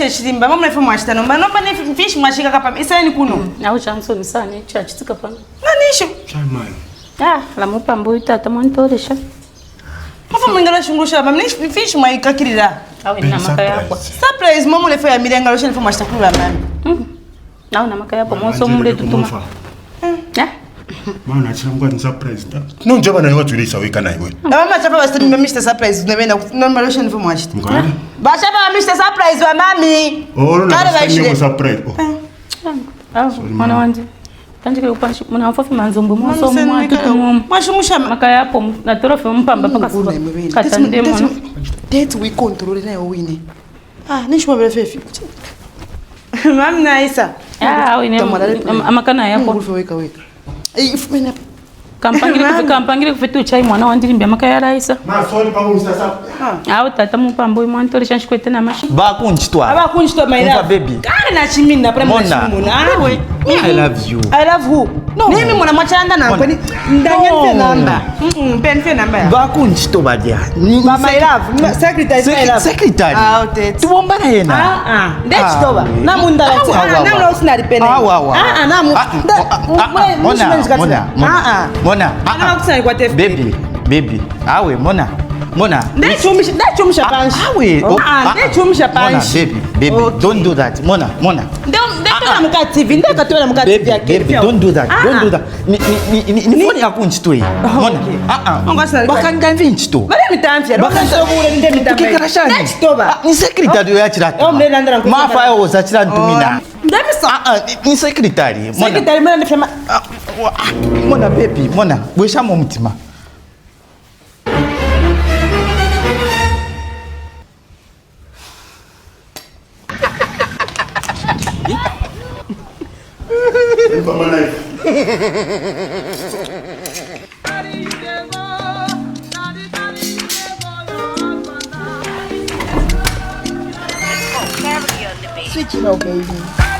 Shirimba mama nafa mwashitano mba nomba ni fish mwashika kapa isa ni kuno na uchanso ni sana chachi tika pana nanisho chamani la mupa mbo itata montoresha papa mwingala shungusha mama ni fish mwaikakirira awe na maka yako surprise mama lefa ya miranga losha lefa mwashita kula mama na una maka yako moso mule tutuma mama na chira ngwa surprise no njaba na watu ile saweka na iwe na mama chapa basi mimi Mr surprise tunabenda normal losha lefa mwashita ba chapa Mr surprise wa mami kare baishire surprise mwana wanje tanje kupanshi mwana wafafi manzombo moso mwa tutumu mwashumusha maka yapo na torofe mpamba paka siba katande mono date we control na wini nishwa bele fefi mami na Isa wini amakana yapo weka ifumena kampangire kufetu chai mwana wandirimbia maka ya Raisa sorry pangu sasa tata mupambo imwantori shanshkwete na mashi aba kunchitwa my love baby kana na chimini na prema chimuna awe I love you. I love who no mimi mwana mwachanda na kwani ndanyete namba mpenfe namba ba kunchitwa badia ba my love secretary okay tuombana yena ndechitoba na mundala na mlo sinalipena na mona ana kusana kwa TF baby awe mona ndechumisha panshi awe ndechumisha panshi baby don't do that mona ndekana muka TV ndekatola muka TV yake baby don't do that ni foni yakunchitwa mona bakanga vinchito bale mitamfya bakashobule nde mitamfya kikarashani ndechitoba ni secretary yachira mafa yo zachira ntumina ni secretary mwana ndefema mona baby mona weshamo mutima Mama life switch it up baby